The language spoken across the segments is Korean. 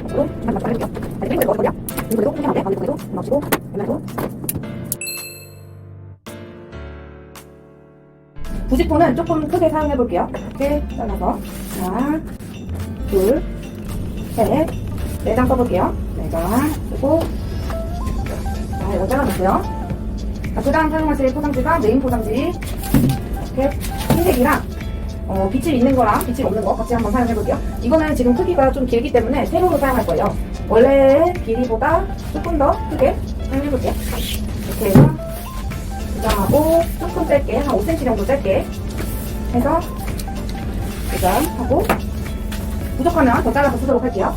식으로 잠깐 해볼게요. 그리고 이거 어디야? 그리고 이렇게 하면 돼. 가운데도 넣으시고 옆면도 부직포는 조금 크게 사용해 볼게요. 이렇게 잘라서 하나, 둘, 셋, 4장 써볼게요. 4장 그리고 자, 이거 잘라놓고요. 자, 그 다음 사용하실 포장지가 메인 포장지 이렇게 흰색이랑 빛이 있는 거랑 빛이 없는 거 같이 한번 사용해 볼게요. 이거는 지금 크기가 좀 길기 때문에 세로로 사용할 거예요. 원래 길이보다 조금 더 크게 사용해 볼게요. 이렇게 해서 포장하고 조금 짧게 한 5cm 정도 짧게 해서 포장하고 부족하면 더 잘라서 쓰도록 할게요.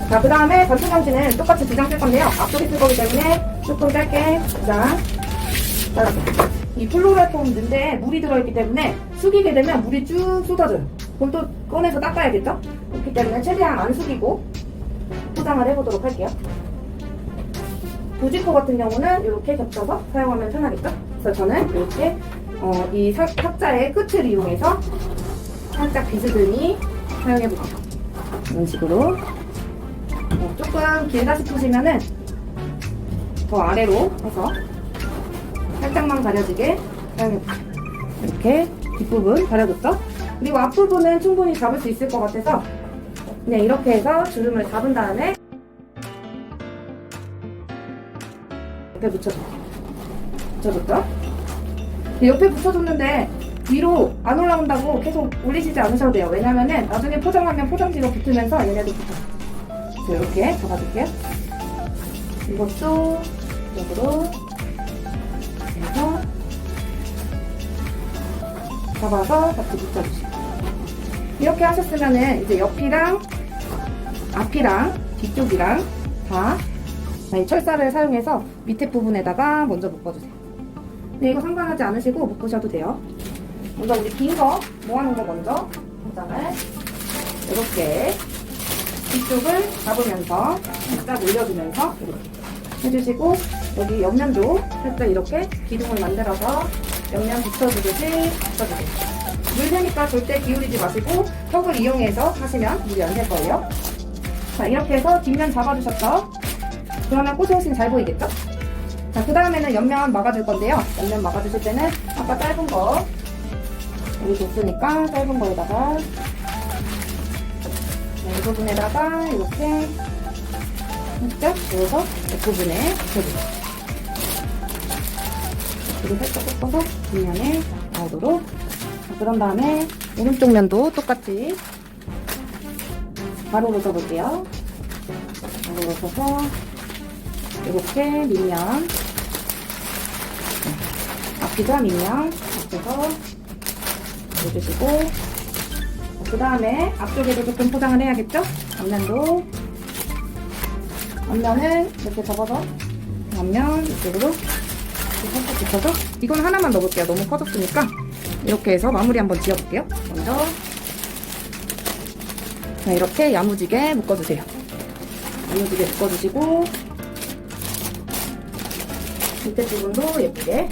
자, 그 다음에 전투장치는 똑같이 2장 쓸 건데요. 앞쪽에 쓸 거기 때문에 조금 짧게 2장 잘라서 이 플로라폼인데 물이 들어있기 때문에 숙이게 되면 물이 쭉 쏟아져요. 그럼 또 꺼내서 닦아야겠죠? 그렇기 때문에 최대한 안 숙이고 포장을 해보도록 할게요. 부직포 같은 경우는 이렇게 겹쳐서 사용하면 편하겠죠? 그래서 저는 이렇게 이 탁자의 끝을 이용해서 살짝 비스듬히 사용해볼게요. 이런 식으로 조금 길다 싶으시면은 더 아래로 해서 살짝만 가려지게 사용해볼게요. 이렇게 뒷부분 가려줬죠? 그리고 앞부분은 충분히 잡을 수 있을 것 같아서 그냥 이렇게 해서 주름을 잡은 다음에 이렇게 붙여줬죠? 옆에 붙여줬는데 위로 안 올라온다고 계속 올리시지 않으셔도 돼요. 왜냐면은 나중에 포장하면 포장지가 붙으면서 얘네도 붙어요. 그래서 이렇게 잡아줄게요. 이것도 이쪽으로 해서 잡아서 같이 붙여주시고 이렇게 하셨으면은 이제 옆이랑 앞이랑 뒤쪽이랑 다 철사를 사용해서 밑에 부분에다가 먼저 묶어주세요. 근데 이거 상관하지 않으시고 묶으셔도 돼요. 먼저 우리 긴 거 모아놓은 거 먼저 포장을 이렇게 뒤쪽을 잡으면서 살짝 올려주면서 이렇게 해주시고 여기 옆면도 살짝 이렇게 기둥을 만들어서 옆면 붙여주듯이 붙여주세요. 물 새니까 절대 기울이지 마시고 턱을 이용해서 하시면 물이 안 될 거예요. 자, 이렇게 해서 뒷면 잡아주셨죠? 그러면 꽃이 훨씬 잘 보이겠죠? 자, 그 다음에는 옆면 막아줄 건데요. 옆면 막아주실 때는 아까 짧은 거 여기 줬으니까 짧은 거에다가 이 부분에다가 이렇게 살짝 넣어서 옆부분에 붙여주세요. 그리고 살짝 꺾어서 뒷면에 나오도록. 자, 그런 다음에 오른쪽 면도 똑같이 가로로 써볼게요. 가로로 써서 이렇게 밑면 앞뒤가 밑면 앞에서 해주시고 그 다음에 앞쪽에도 조금 포장을 해야겠죠? 앞면은 이렇게 접어서 앞면 이쪽으로 이렇게 살짝 붙여서 이건 하나만 넣어볼게요. 너무 커졌으니까 이렇게 해서 마무리 한번 지어볼게요. 먼저 자, 이렇게 야무지게 묶어주세요. 야무지게 묶어주시고 밑에 부분도 예쁘게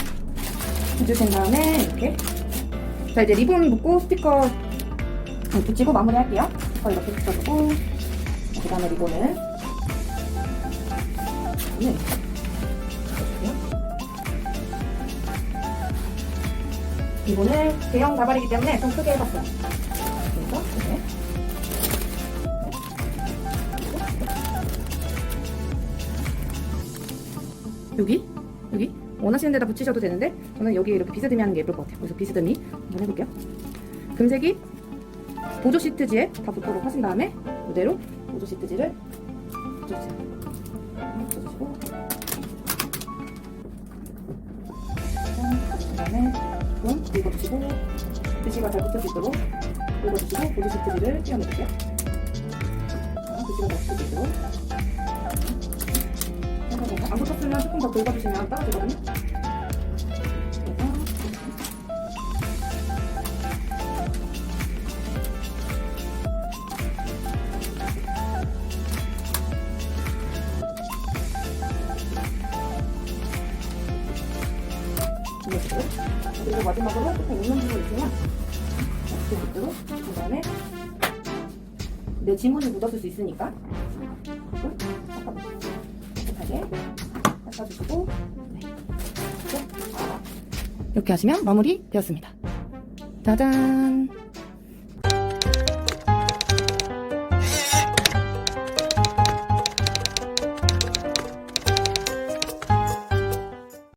해주신 다음에 이렇게 자, 이제 리본 묶고 스티커 붙이고 마무리 할게요. 스티커 이렇게 붙여주고 그 다음에 리본을 리본을 대형 가발이기 때문에 좀 크게 해봤어요. 그래서 이렇게 여기 원하시는 데다 붙이셔도 되는데 저는 여기 이렇게 비스듬히 하는 게 예쁠 것 같아요. 그래서 비스듬히 한번 해볼게요. 금색이 보조 시트지에 다 붙도록 하신 다음에 이대로 보조 시트지를 붙여주세요. 붙여주시고 그 다음에 조금 긁어주시고 글씨가 잘 붙을 수 있도록 긁어주시고 보조 시트지를 띄워내줄게요. 글씨가 잘 붙을 수 있도록 안 붙었으면 조금 더 긁어주시면 떨어지거든요. 그리고 마지막으로 조금 웃는 부분 있으면 이렇게 붓도록 그 다음에 내 지문이 묻었을 수 있으니까 이렇게 닦아주시고, 네. 이렇게 하시면 마무리 되었습니다. 짜잔!